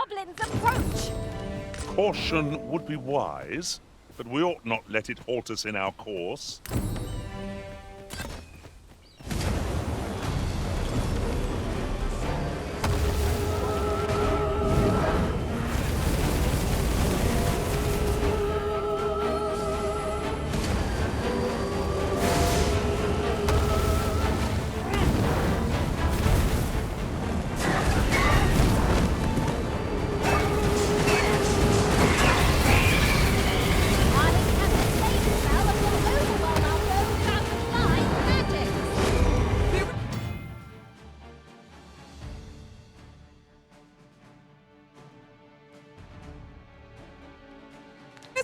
goblins approach! Caution would be wise, but we ought not let it halt us in our course.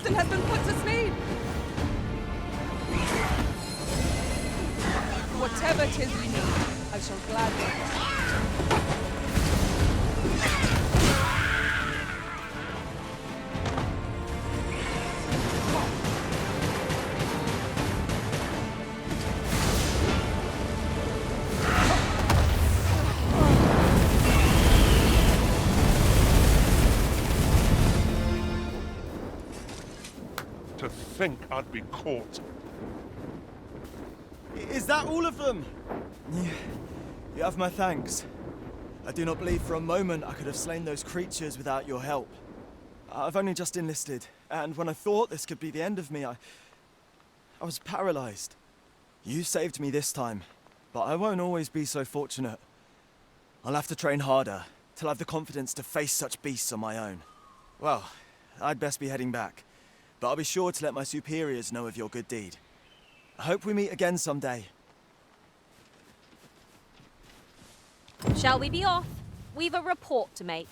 Has been put to sleep. Whatever 'tis you need, I shall gladly. To think I'd be caught. Is that all of them? You have my thanks. I do not believe for a moment I could have slain those creatures without your help. I've only just enlisted, and when I thought this could be the end of me, I was paralyzed. You saved me this time, but I won't always be so fortunate. I'll have to train harder, till I've the confidence to face such beasts on my own. Well, I'd best be heading back. But I'll be sure to let my superiors know of your good deed. I hope we meet again someday. Shall we be off? We've a report to make.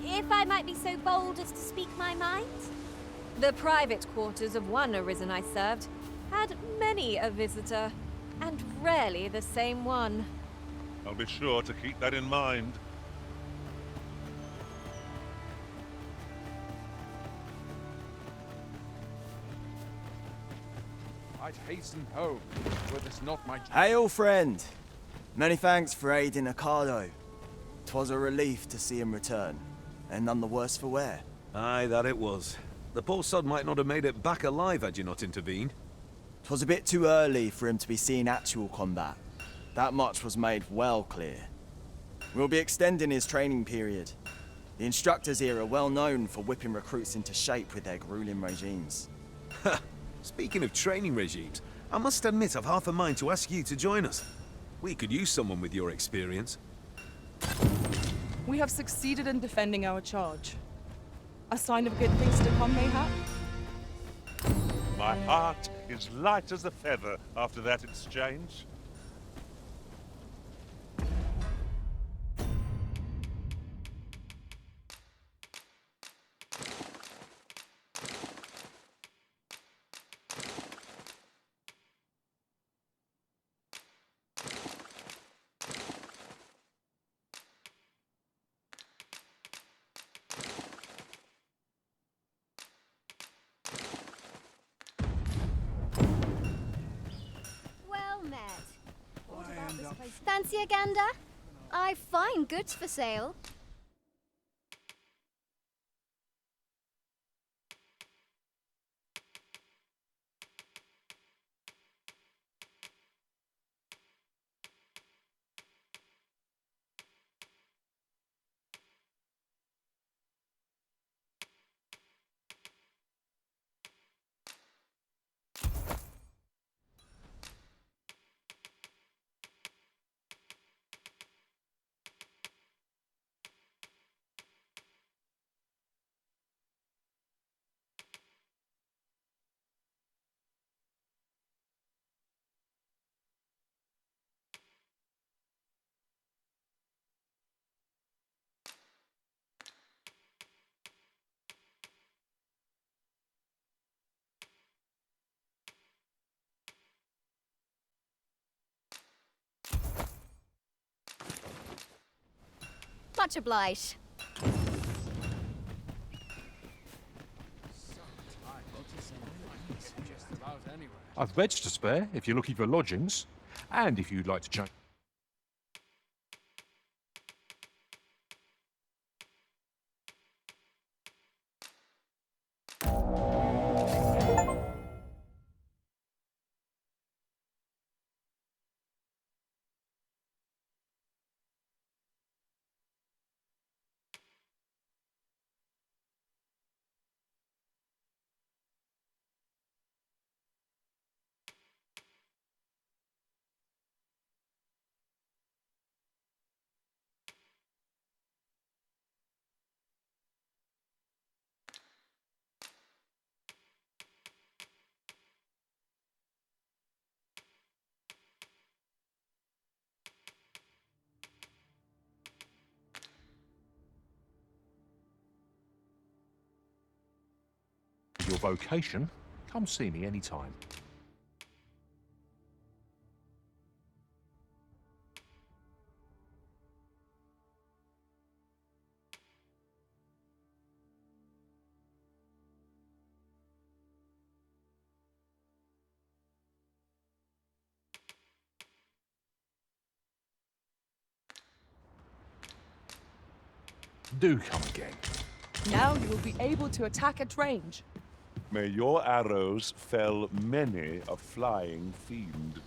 If I might be so bold as to speak my mind? The private quarters of one arisen I served had many a visitor, and rarely the same one. I'll be sure to keep that in mind. I'd hasten home, were this not my... Hail, friend! Many thanks for aiding Ocado. 'Twas a relief to see him return, and none the worse for wear. Aye, that it was. The poor sod might not have made it back alive had you not intervened. 'Twas a bit too early for him to be seeing actual combat. That much was made well clear. We'll be extending his training period. The instructors here are well known for whipping recruits into shape with their grueling regimes. Ha! Speaking of training regimes, I must admit I've half a mind to ask you to join us. We could use someone with your experience. We have succeeded in defending our charge. A sign of good things to come, mayhap? My heart is light as a feather after that exchange. Fancy a gander? I've fine goods for sale. Much obliged. I've beds to spare if you're looking for lodgings, and if you'd like to change. Your vocation, come see me anytime. Do come again. Now you will be able to attack at range. May your arrows fell many a flying fiend.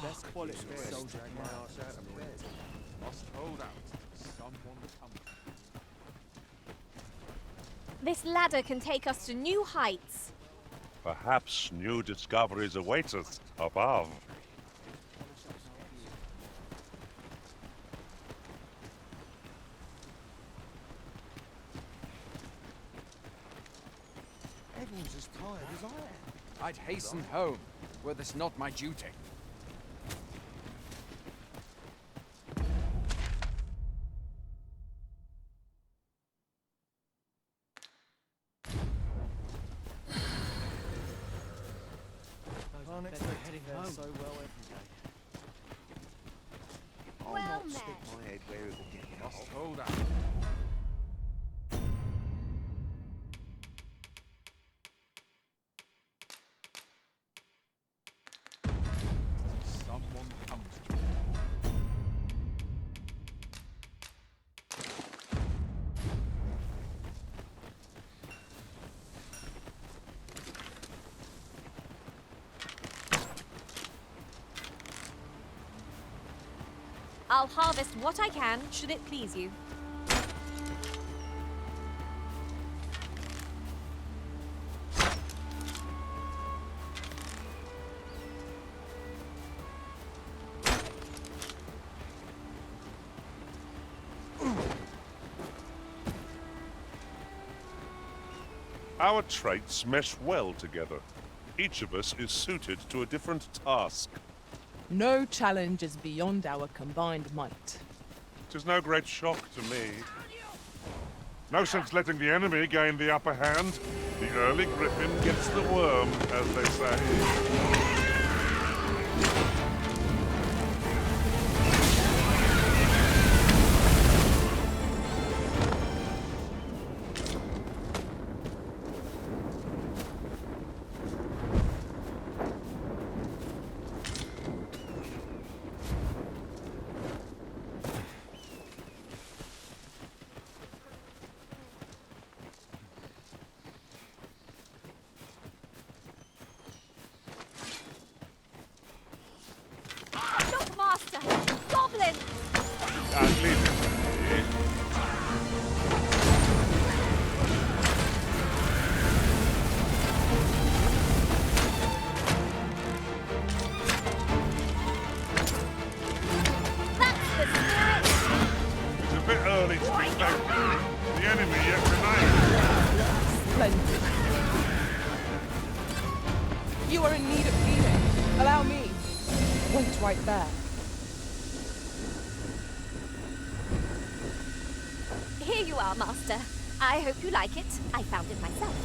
Best quality soldier. Must hold out. Someone come. This ladder can take us to new heights. Perhaps new discoveries await us above. Everyone's as tired as I am. I'd hasten home, were this not my duty. Can't expect to fare so well every day. I'll Well not met. stick my head where it will get cut Must off. hold out. Someone comes to me. I'll harvest what I can, should it please you. Our traits mesh well together. Each of us is suited to a different task. No challenge is beyond our combined might. 'Tis no great shock to me. No sense letting the enemy gain the upper hand. The early griffin gets the worm, as they say. Look, Master! Goblin! Leave it to me. You are in need of healing. Allow me. Wait right there. Here you are, Master. I hope you like it. I found it myself.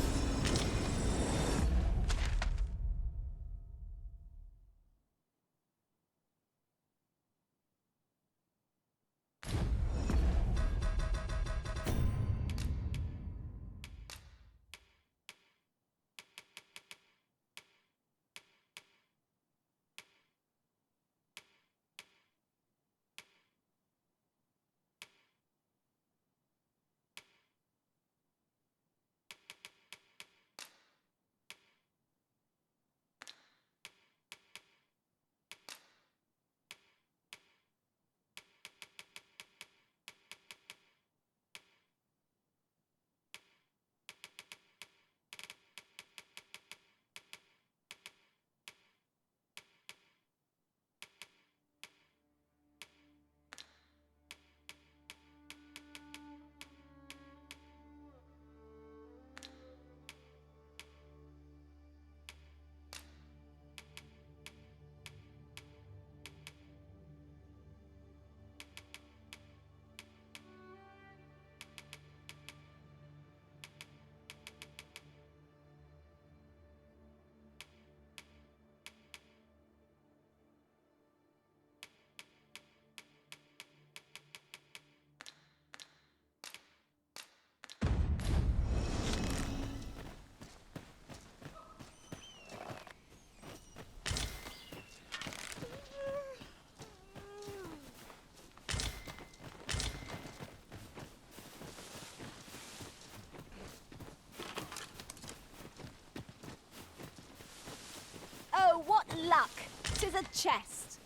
Oh, what luck! 'Tis a chest.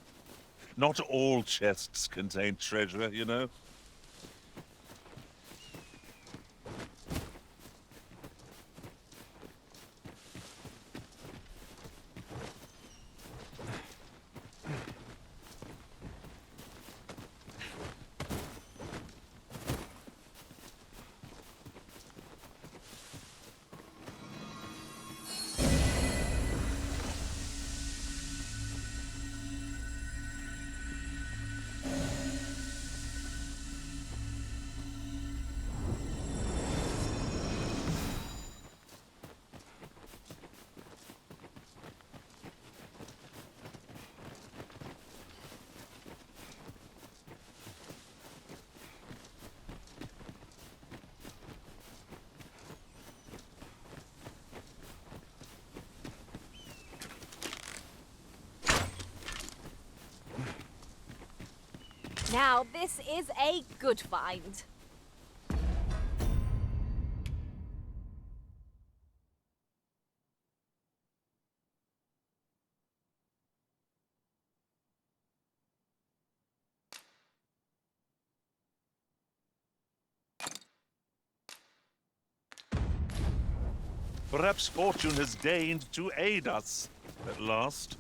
Not all chests contain treasure, you know. Now, this is a good find. Perhaps fortune has deigned to aid us at last.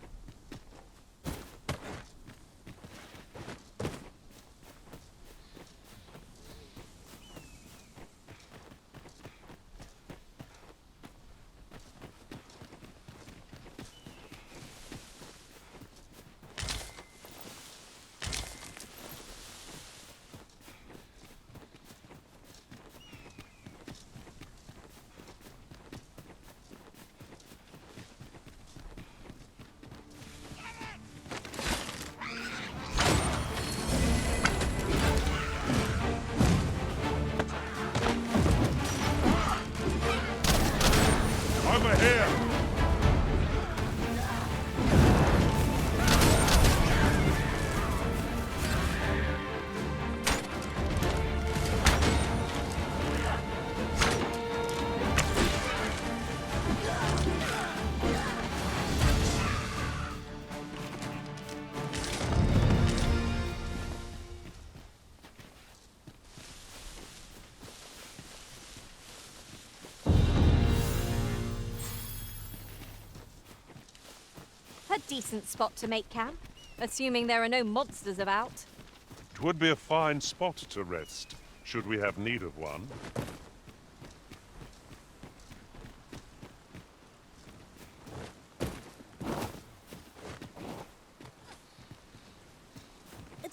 Over here! A decent spot to make camp, assuming there are no monsters about. It would be a fine spot to rest, should we have need of one.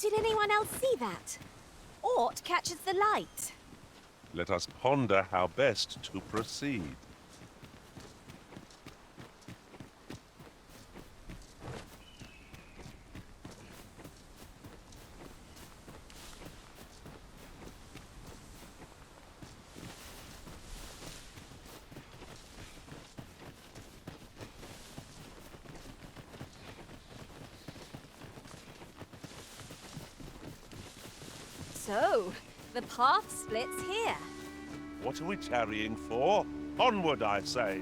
Did anyone else see that? Aught catches the light. Let us ponder how best to proceed. So, the path splits here. What are we tarrying for? Onward, I say.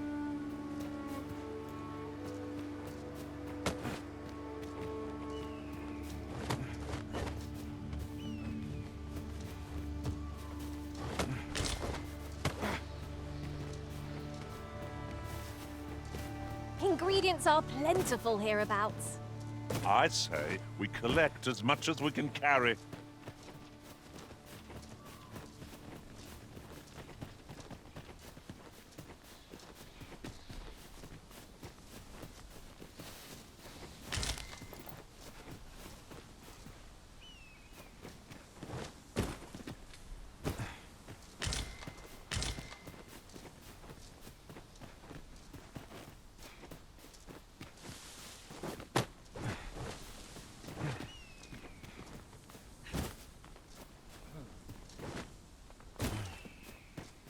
Ingredients are plentiful hereabouts. I say we collect as much as we can carry.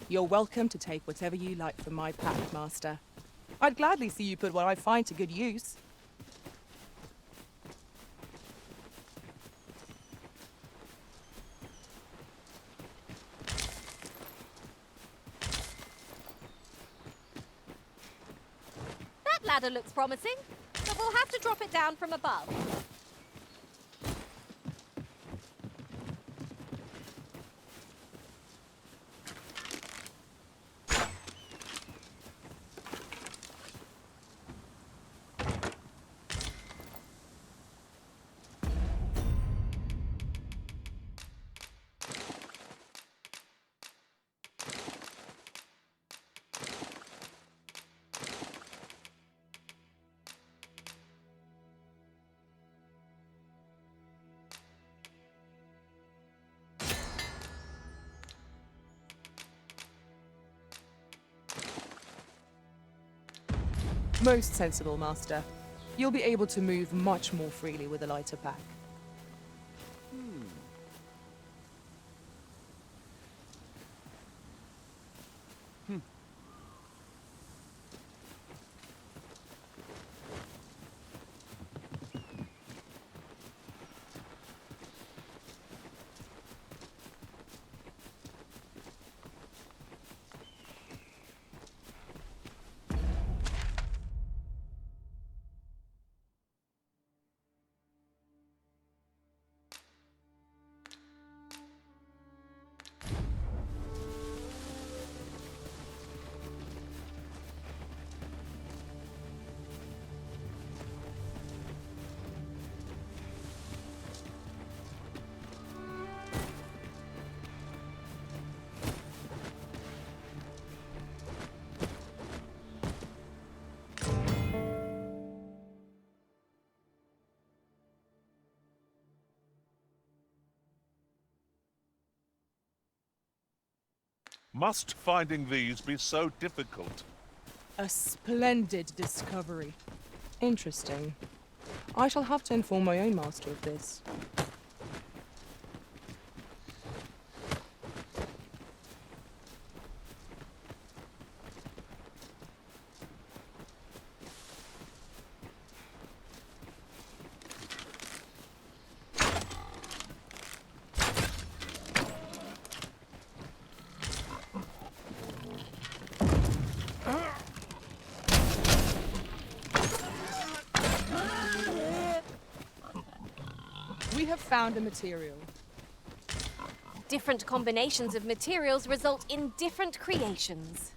You're welcome to take whatever you like from my pack, Master. I'd gladly see you put what I find to good use. That ladder looks promising, but we'll have to drop it down from above. Most sensible, Master. You'll be able to move much more freely with a lighter pack. Must finding these be so difficult? A splendid discovery. Interesting. I shall have to inform my own master of this. We have found a material. Different combinations of materials result in different creations.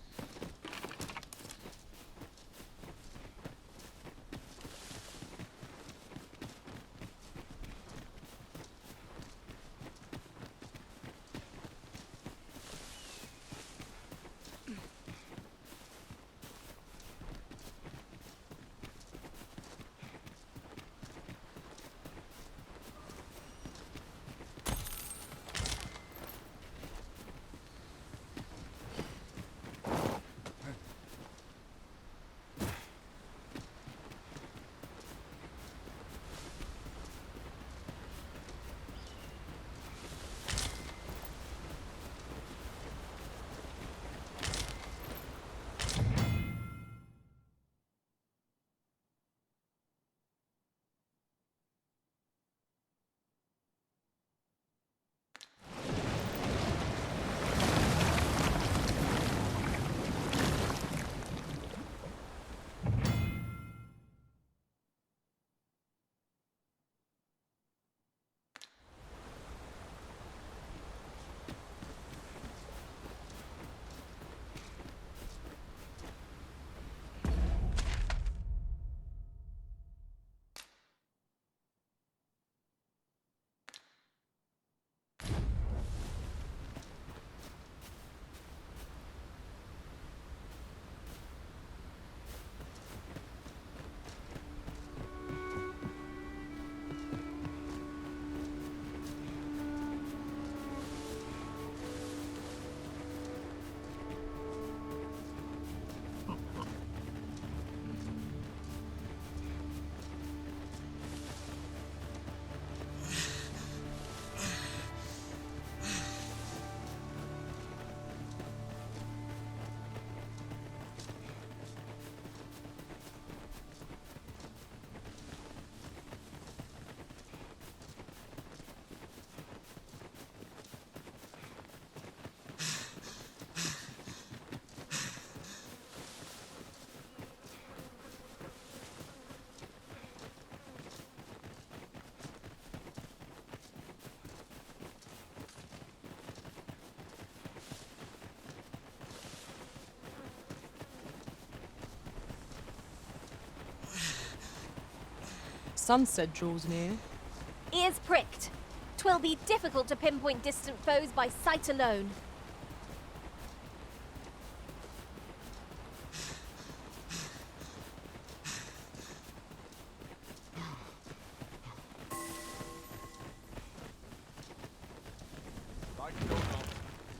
sunset draws near. Ears pricked. 'Twill be difficult to pinpoint distant foes by sight alone.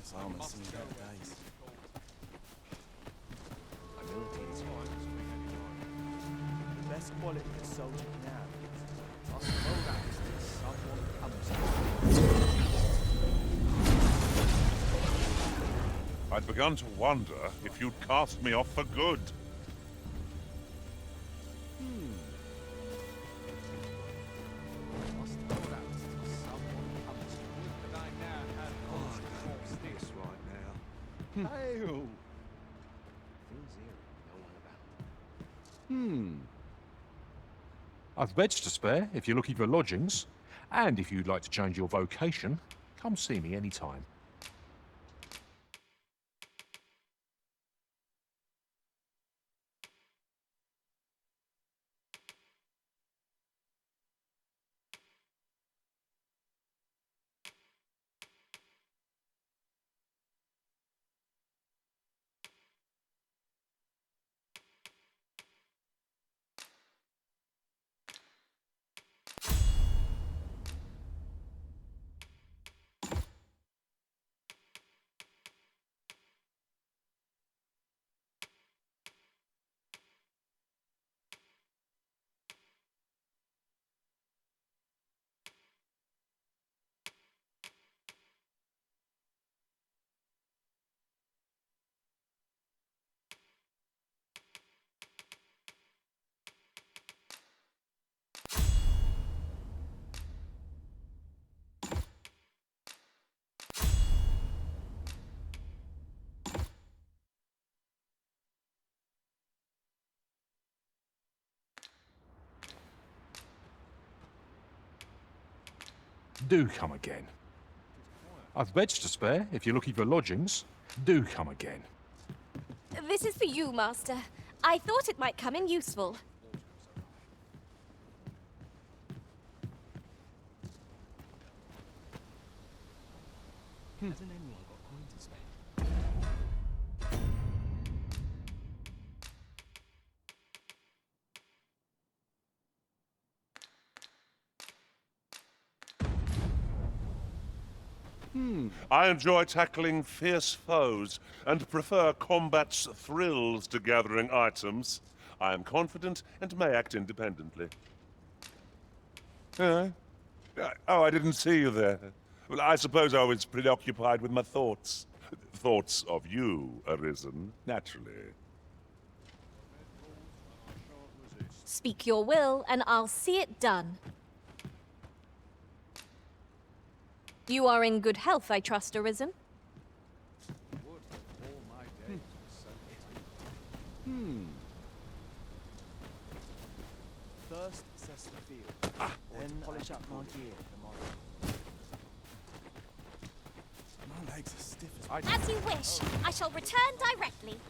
This armor's seen better days. The best quality a soldier can have. I suppose someone comes. I'd begun to wonder if you'd cast me off for good. I suppose someone comes. But I now have this right now. Hail! Things here, no one about. I've beds to spare if you're looking for lodgings. And if you'd like to change your vocation, come see me anytime. Do come again. I've beds to spare if you're looking for lodgings. Do come again. This is for you, Master. I thought it might come in useful. Hasn't anyone got coin to spare? I enjoy tackling fierce foes and prefer combat's thrills to gathering items. I am confident and may act independently. Oh, I didn't see you there. Well, I suppose I was preoccupied with my thoughts. Thoughts of you, Arisen, naturally. Speak your will, and I'll see it done. You are in good health, I trust, Arisen? First, assess the field. Then polish up my gear for my legs are stiff as As you wish. I shall return directly.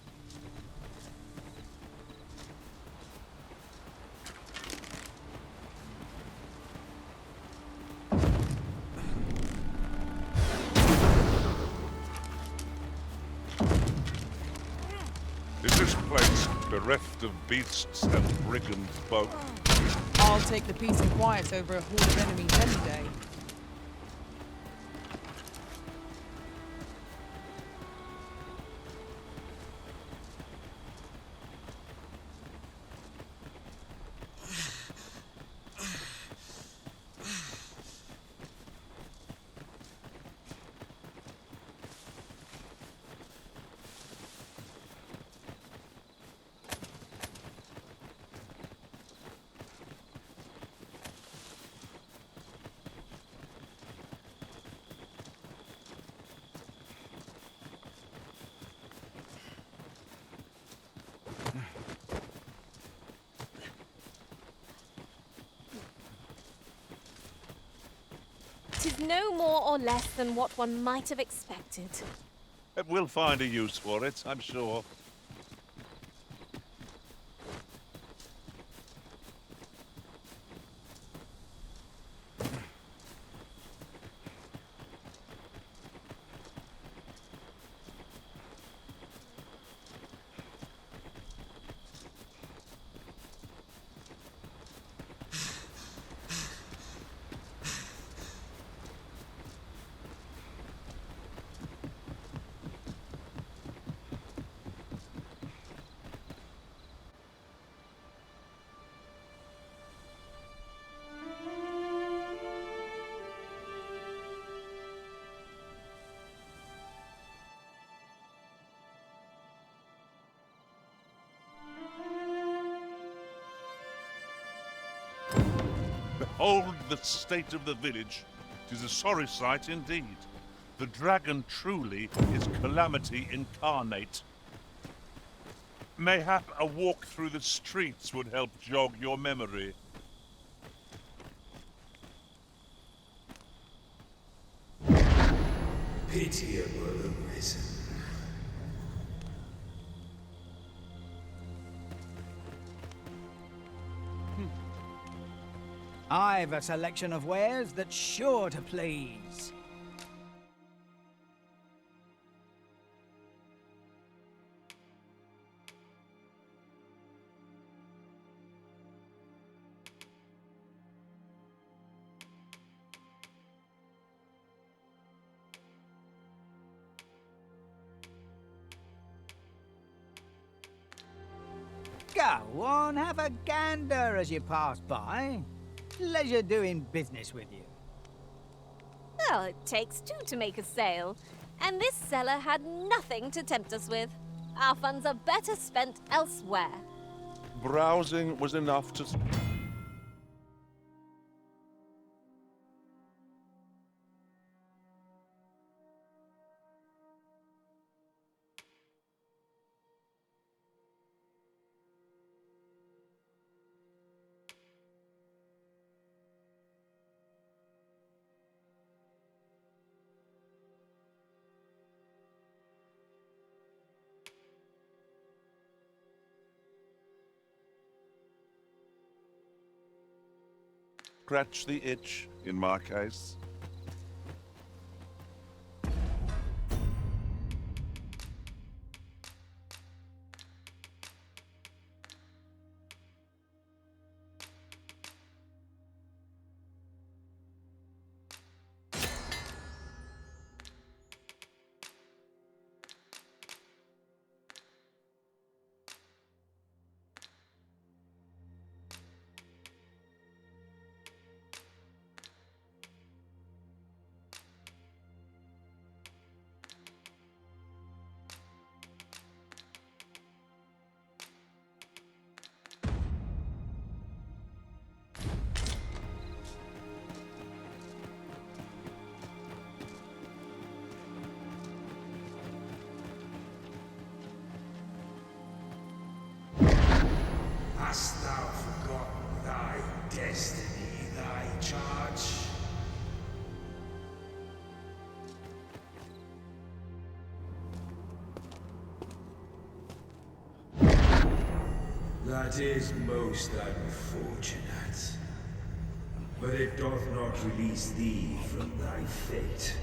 Is this place bereft of beasts and brigand folk? I'll take the peace and quiet over a horde of enemies any day. Tis no more or less than what one might have expected. We'll find a use for it, I'm sure. Behold the state of the village. 'Tis a sorry sight indeed. The dragon truly is calamity incarnate. Mayhap a walk through the streets would help jog your memory. Pitiable the risen. I've a selection of wares that's sure to please. Go on, have a gander as you pass by. Pleasure doing business with you. Well, it takes two to make a sale, and this seller had nothing to tempt us with. Our funds are better spent elsewhere. Browsing was enough to... Scratch the itch, in my case. Hast thou forgotten thy destiny, thy charge? That is most unfortunate. But it doth not release thee from thy fate.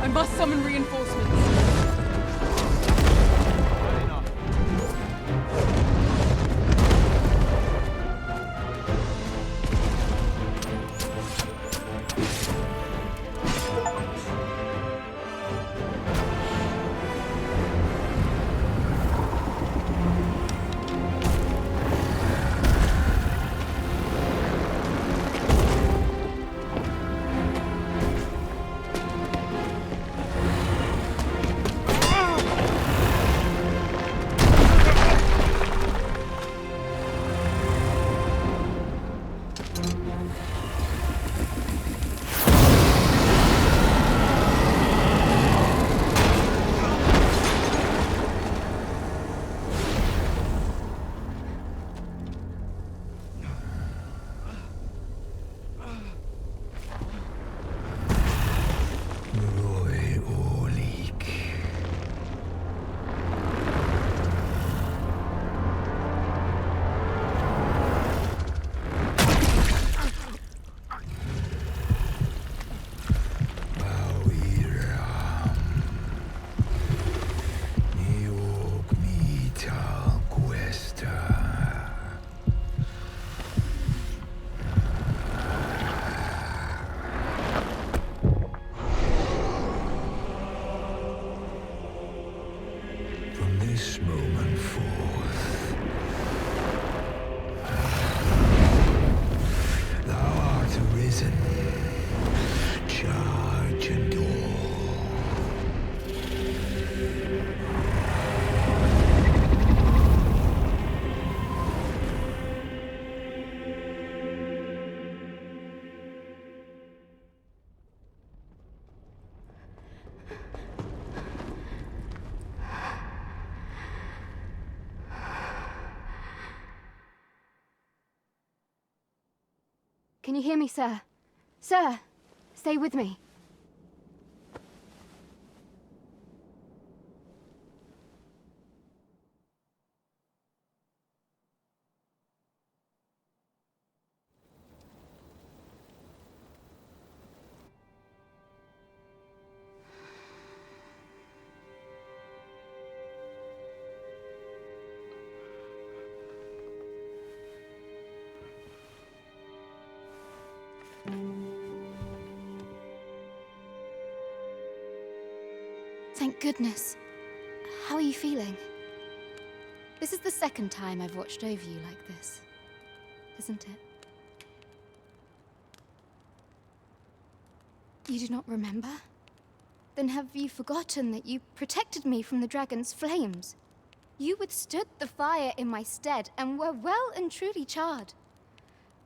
I must summon reinforcements. arisen. Charge and all. Can you hear me, sir? Sir, stay with me. Thank goodness. How are you feeling? This is the second time I've watched over you like this, isn't it? You do not remember? Then have you forgotten that you protected me from the dragon's flames? You withstood the fire in my stead and were well and truly charred.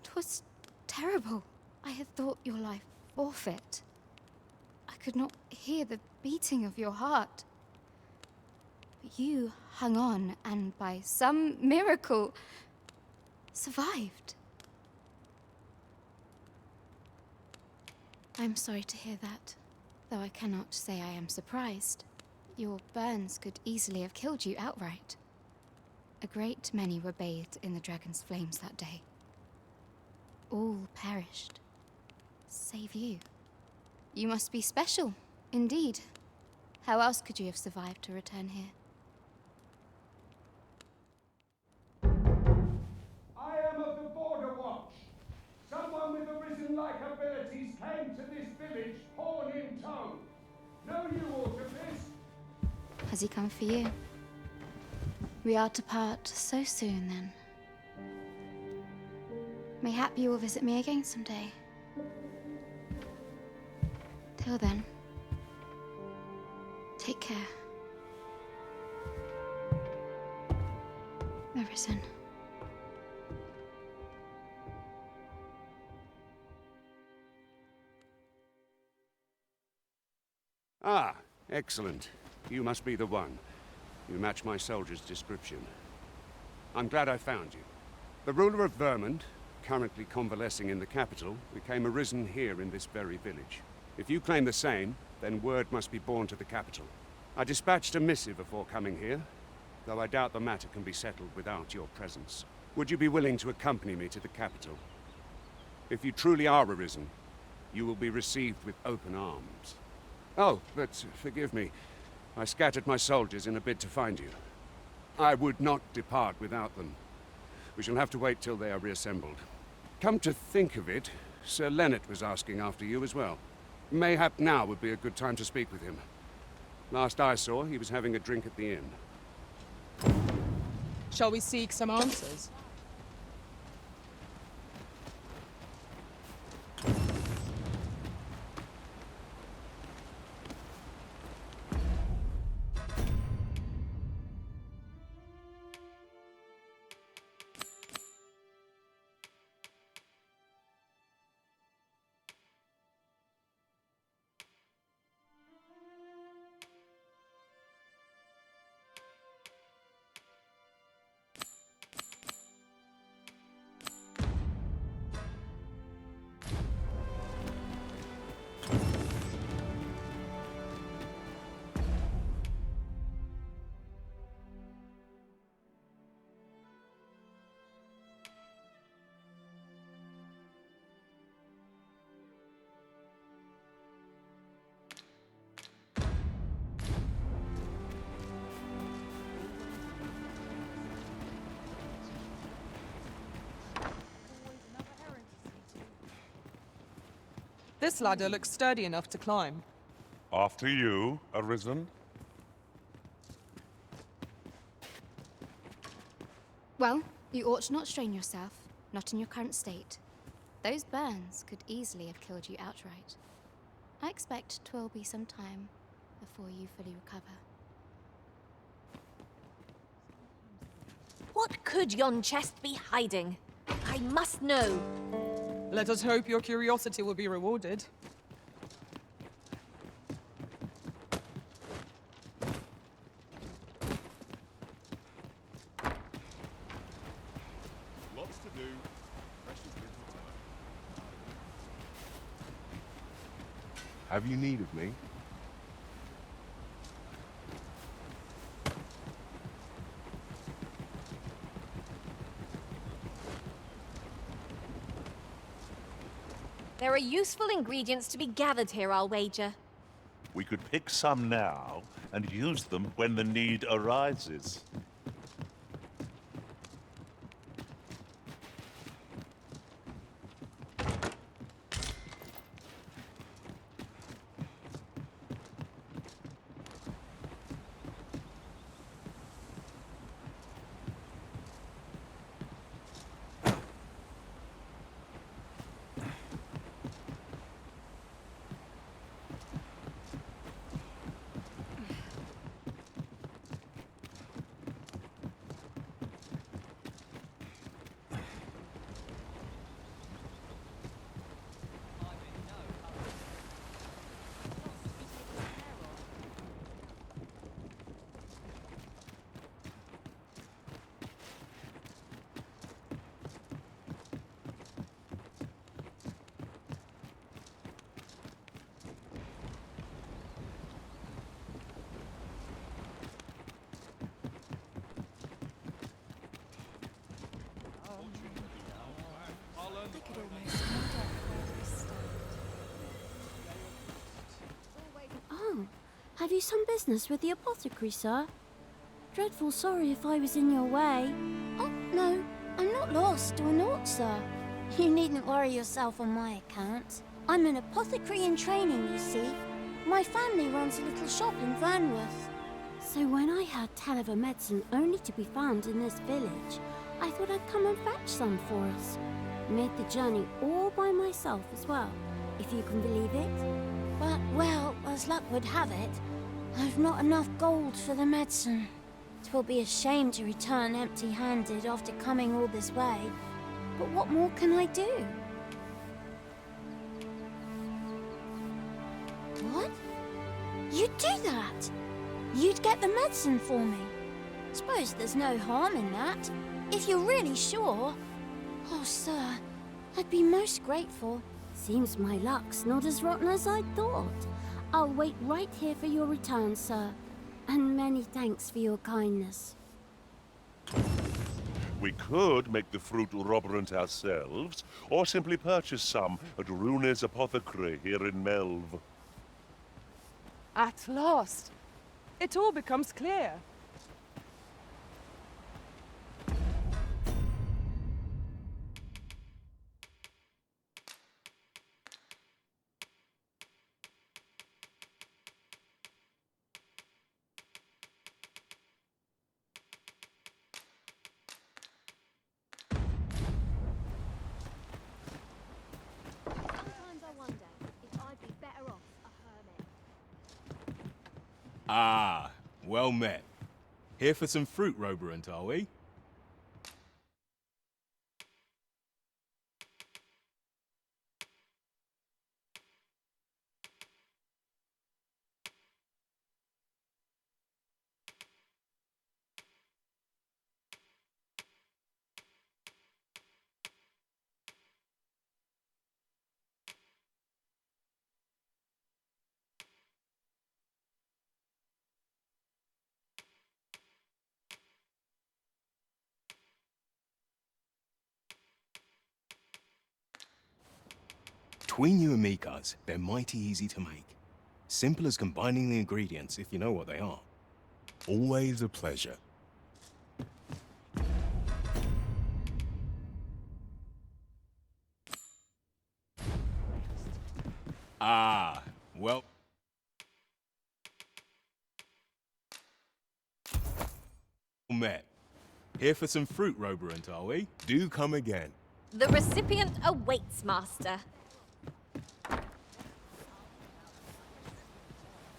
'Twas terrible. I had thought your life forfeit. I could not hear the beating of your heart. But you hung on and by some miracle survived. I'm sorry to hear that, though I cannot say I am surprised. Your burns could easily have killed you outright. A great many were bathed in the dragon's flames that day. All perished, save you. You must be special, indeed. How else could you have survived to return here? I am of the Border Watch. Someone with Arisen-like abilities came to this village, horn in tow. Know you aught of this? Has he come for you? We are to part so soon, then. Mayhap you will visit me again someday. Till then, take care. Arisen. Ah, excellent. You must be the one. You match my soldier's description. I'm glad I found you. The ruler of Vermund, currently convalescing in the capital, became arisen here in this very village. If you claim the same, then word must be borne to the capital. I dispatched a missive before coming here, though I doubt the matter can be settled without your presence. Would you be willing to accompany me to the capital? If you truly are arisen, you will be received with open arms. Oh, but forgive me. I scattered my soldiers in a bid to find you. I would not depart without them. We shall have to wait till they are reassembled. Come to think of it, Sir Leonard was asking after you as well. Mayhap now would be a good time to speak with him. Last I saw, he was having a drink at the inn. Shall we seek some answers? This ladder looks sturdy enough to climb. After you, Arisen. Well, you ought not strain yourself, not in your current state. Those burns could easily have killed you outright. I expect 'twill be some time before you fully recover. What could yon chest be hiding? I must know. Let us hope your curiosity will be rewarded. Lots to do. Precious little time. Have you need of me? There are useful ingredients to be gathered here, I'll wager. We could pick some now and use them when the need arises. I could almost wonder where I stand. Oh, have you some business with the apothecary, sir? Dreadful sorry if I was in your way. Oh, no, I'm not lost or naught, sir. You needn't worry yourself on my account. I'm an apothecary in training, you see. My family runs a little shop in Vernworth. So when I heard tell of a medicine only to be found in this village, I thought I'd come and fetch some for us. Made the journey all by myself as well, if you can believe it. But, well, as luck would have it, I've not enough gold for the medicine. 'Twill be a shame to return empty-handed after coming all this way. But what more can I do? What? You'd do that? You'd get the medicine for me? Suppose there's no harm in that, if you're really sure. Oh, sir, I'd be most grateful. Seems my luck's not as rotten as I thought. I'll wait right here for your return, sir. And many thanks for your kindness. We could make the fruit roberant ourselves, or simply purchase some at Rune's apothecary here in Melve. At last, it all becomes clear. Sometimes I wonder if I'd be better off a hermit. Ah, well met. Here for some fruit, Roberant, are we? Between you and me, cuz, they're mighty easy to make. Simple as combining the ingredients if you know what they are. Always a pleasure. Ah, well... Met. Here for some fruit, Roberant, are we? Do come again. The recipient awaits, Master.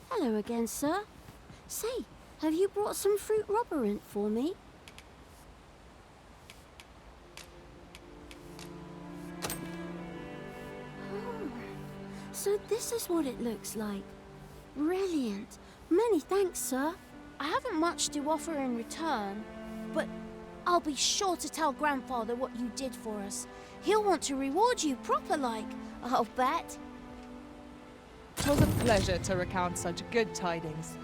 Hello again, sir. Say, have you brought some fruit roborant for me? Oh, so this is what it looks like. Brilliant. Many thanks, sir. I haven't much to offer in return, but I'll be sure to tell Grandfather what you did for us. He'll want to reward you proper-like, I'll bet. 'Twas a pleasure to recount such good tidings.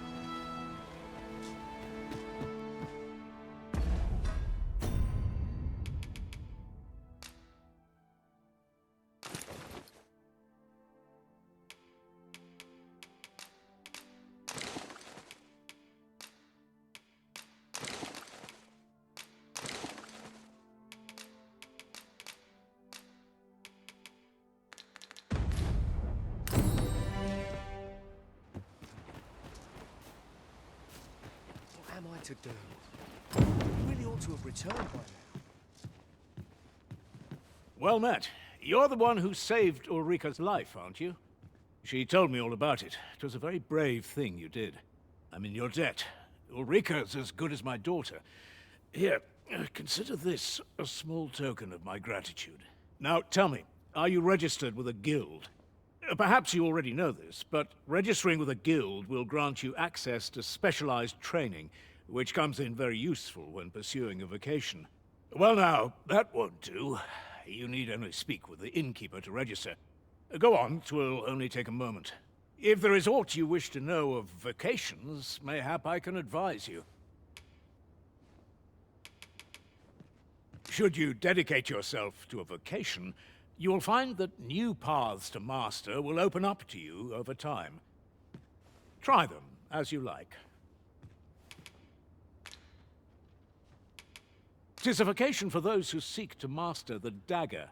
What am I to do? You really ought to have returned by now. Well met. You're the one who saved Ulrika's life, aren't you? She told me all about it. It was a very brave thing you did. I'm in your debt. Ulrika's as good as my daughter. Here, consider this a small token of my gratitude. Now, tell me, are you registered with a guild? Perhaps you already know this, but registering with a guild will grant you access to specialized training, which comes in very useful when pursuing a vocation. Well now, that won't do. You need only speak with the innkeeper to register. Go on, 'twill only take a moment. If there is aught you wish to know of vocations, mayhap I can advise you. Should you dedicate yourself to a vocation, you will find that new paths to master will open up to you over time. Try them as you like. 'Tis a vocation for those who seek to master the dagger.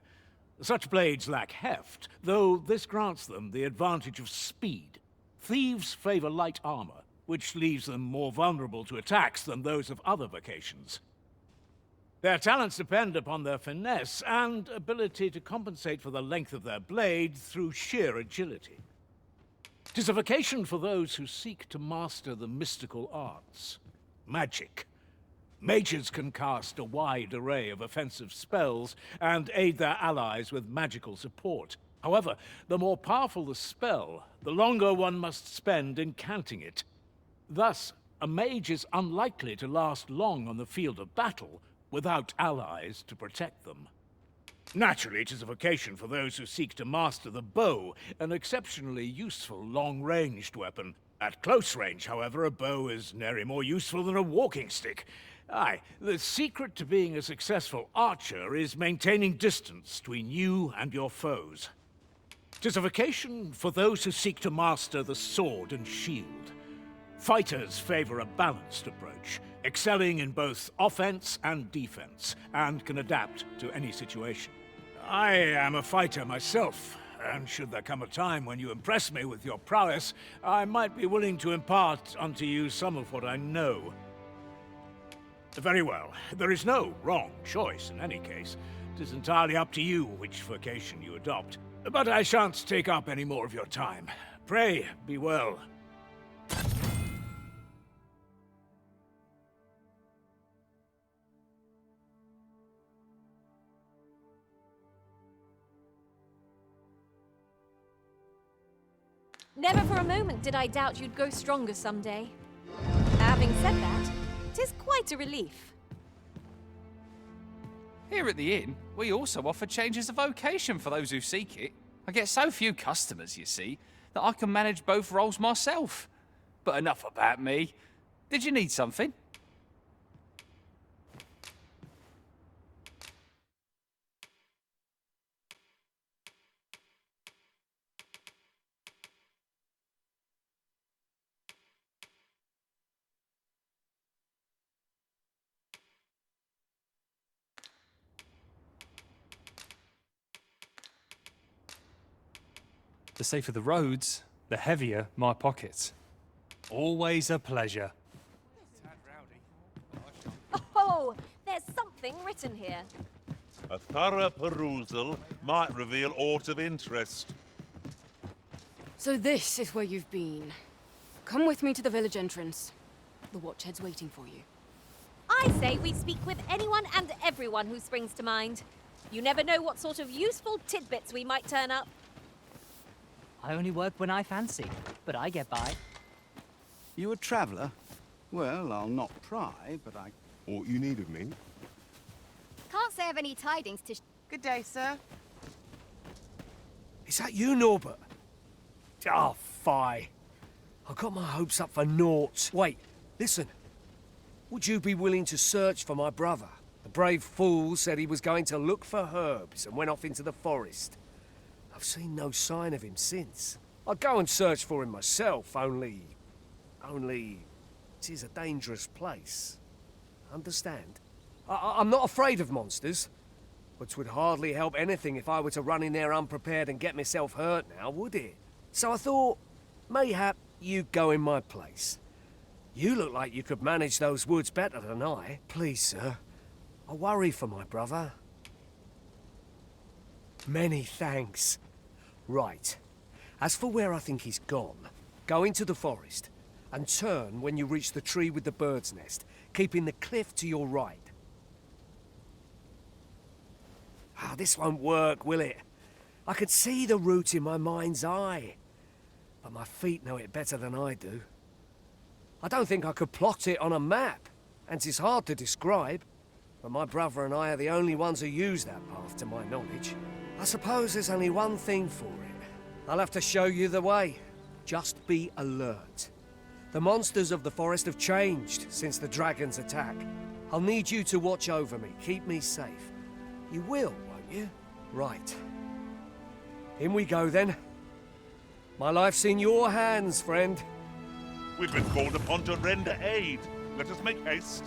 Such blades lack heft, though this grants them the advantage of speed. Thieves favor light armor, which leaves them more vulnerable to attacks than those of other vocations. Their talents depend upon their finesse and ability to compensate for the length of their blade through sheer agility. 'Tis a vocation for those who seek to master the mystical arts. Magic. Mages can cast a wide array of offensive spells and aid their allies with magical support. However, the more powerful the spell, the longer one must spend incanting it. Thus, a mage is unlikely to last long on the field of battle without allies to protect them. Naturally, it is a vocation for those who seek to master the bow, an exceptionally useful long-ranged weapon. At close range, however, a bow is nary more useful than a walking stick. Aye, the secret to being a successful archer is maintaining distance between you and your foes. 'Tis a vocation for those who seek to master the sword and shield. Fighters favor a balanced approach, excelling in both offense and defense, and can adapt to any situation. I am a fighter myself, and should there come a time when you impress me with your prowess, I might be willing to impart unto you some of what I know. Very well. There is no wrong choice in any case. It is entirely up to you which vocation you adopt. But I shan't take up any more of your time. Pray, be well. Never for a moment did I doubt you'd grow stronger someday. Having said that, 'tis quite a relief. Here at the inn, we also offer changes of vocation for those who seek it. I get so few customers, you see, that I can manage both roles myself. But enough about me. Did you need something? The safer the roads, the heavier my pockets. Always a pleasure. Oh, there's something written here. A thorough perusal might reveal aught of interest. So this is where you've been. Come with me to the village entrance. The Watchhead's waiting for you. I say we speak with anyone and everyone who springs to mind. You never know what sort of useful tidbits we might turn up. I only work when I fancy, but I get by. You a traveller? Well, I'll not pry, but I... Aught you need of me? Can't say I've any tidings to... Good day, sir. Is that you, Norbert? Oh, fie. I got my hopes up for naught. Wait, listen. Would you be willing to search for my brother? The brave fool said he was going to look for herbs and went off into the forest. I've seen no sign of him since. I'd go and search for him myself, only... It is a dangerous place. Understand? I'm not afraid of monsters, but 'twould hardly help anything if I were to run in there unprepared and get myself hurt now, would it? So I thought, mayhap you'd go in my place. You look like you could manage those woods better than I. Please, sir, I worry for my brother. Many thanks. Right. As for where I think he's gone, go into the forest and turn when you reach the tree with the bird's nest, keeping the cliff to your right. Ah, this won't work, will it? I can see the route in my mind's eye, but my feet know it better than I do. I don't think I could plot it on a map, and it's hard to describe, but my brother and I are the only ones who use that path to my knowledge. I suppose there's only one thing for it. I'll have to show you the way. Just be alert. The monsters of the forest have changed since the dragon's attack. I'll need you to watch over me, keep me safe. You will, won't you? Right. In we go then. My life's in your hands, friend. We've been called upon to render aid. Let us make haste.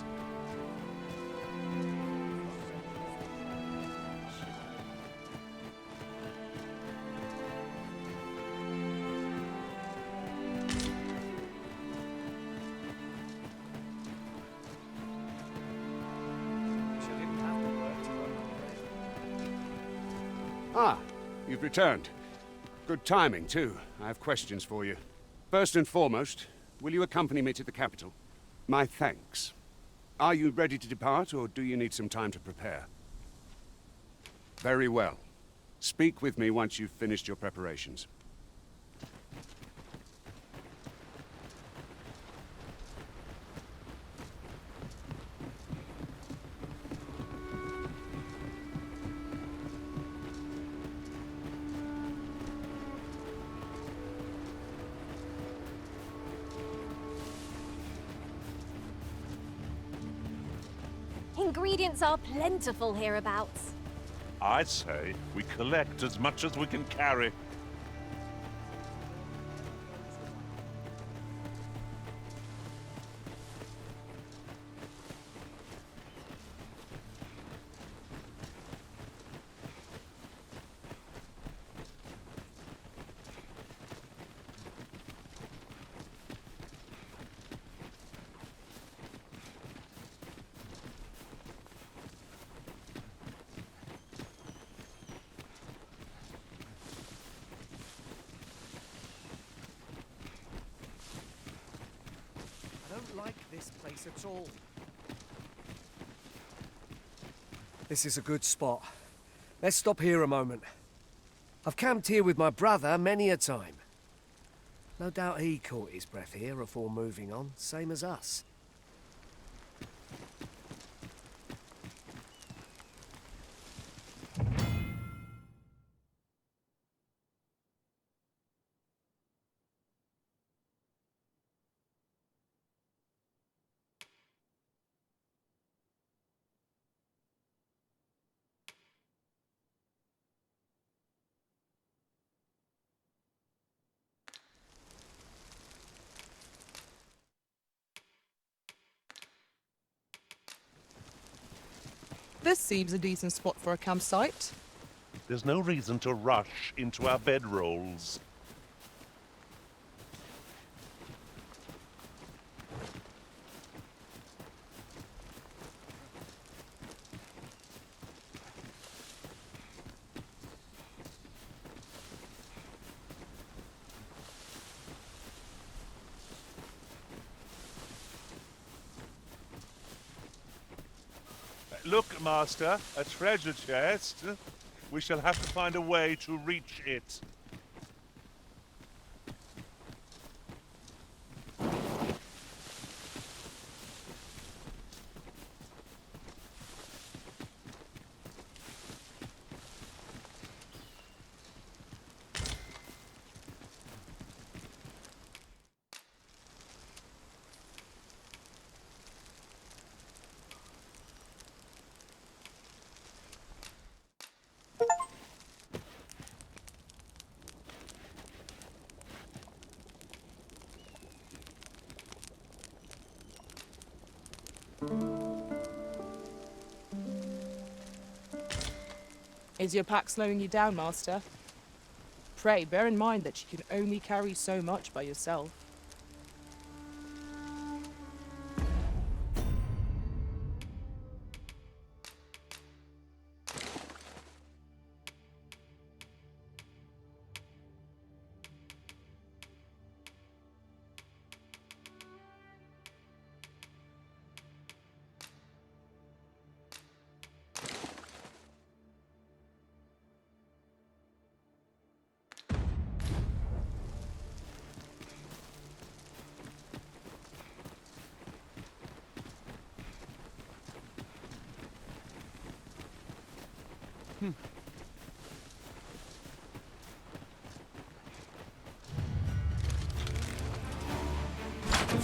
Ah, you've returned. Good timing, too. I have questions for you. First and foremost, will you accompany me to the capital? My thanks. Are you ready to depart, or do you need some time to prepare? Very well. Speak with me once you've finished your preparations. Ingredients are plentiful hereabouts. I say we collect as much as we can carry. I don't like this place at all. This is a good spot. Let's stop here a moment. I've camped here with my brother many a time. No doubt he caught his breath here before moving on, same as us. This seems a decent spot for a campsite. There's no reason to rush into our bedrolls. Look, Master, a treasure chest. We shall have to find a way to reach it. Is your pack slowing you down, Master? Pray, bear in mind that you can only carry so much by yourself.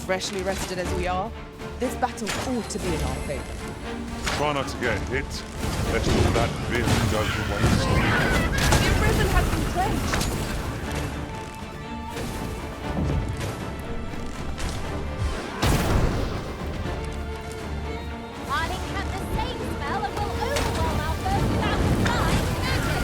Freshly rested as we are, this battle ought to be in our favour. Try not to get hit, lest all that vim go to waste. The Arisen has been drenched! I'll encamp the same spell and will overwhelm our first bout of flying magic.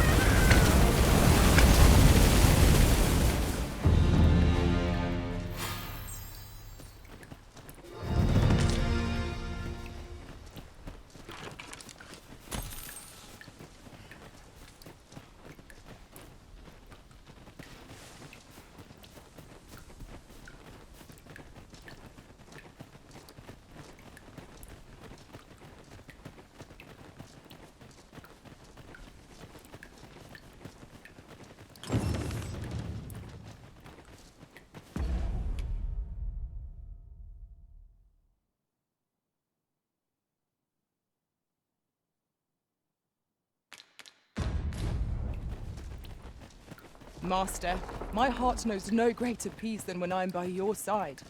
Master, my heart knows no greater peace than when I am by your side.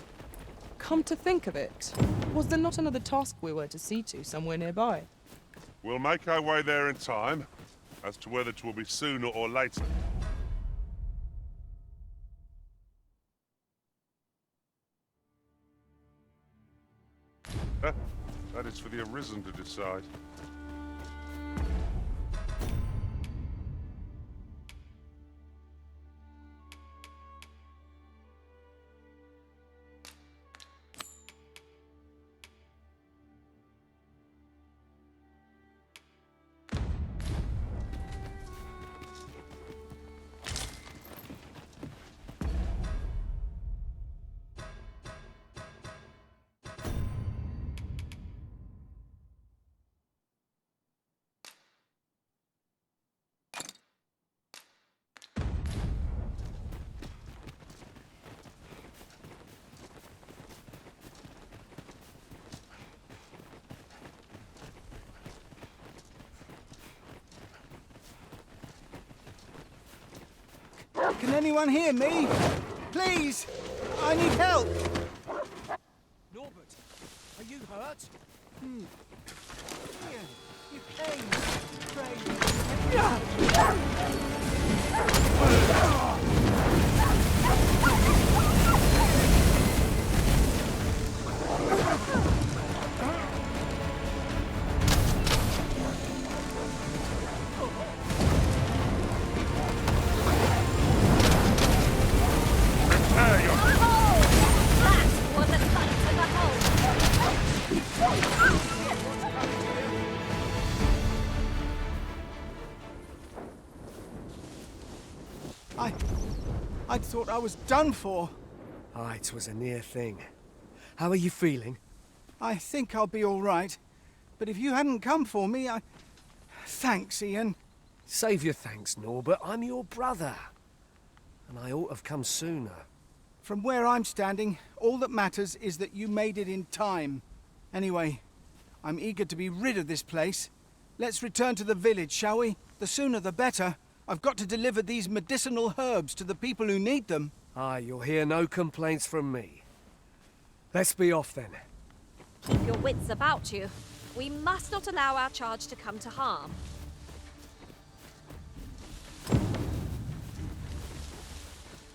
Come to think of it, was there not another task we were to see to somewhere nearby? We'll make our way there in time. As to whether it will be sooner or later. That is for the Arisen to decide. Can anyone hear me? Please! I need help! Norbert, are you hurt? Here, you came. Pray. I thought I was done for. Ah, it was a near thing. How are you feeling? I think I'll be all right. But if you hadn't come for me, Thanks, Ian. Save your thanks, Norbert. I'm your brother. And I ought to have come sooner. From where I'm standing, all that matters is that you made it in time. Anyway, I'm eager to be rid of this place. Let's return to the village, shall we? The sooner the better. I've got to deliver these medicinal herbs to the people who need them. Aye, you'll hear no complaints from me. Let's be off then. Keep your wits about you. We must not allow our charge to come to harm.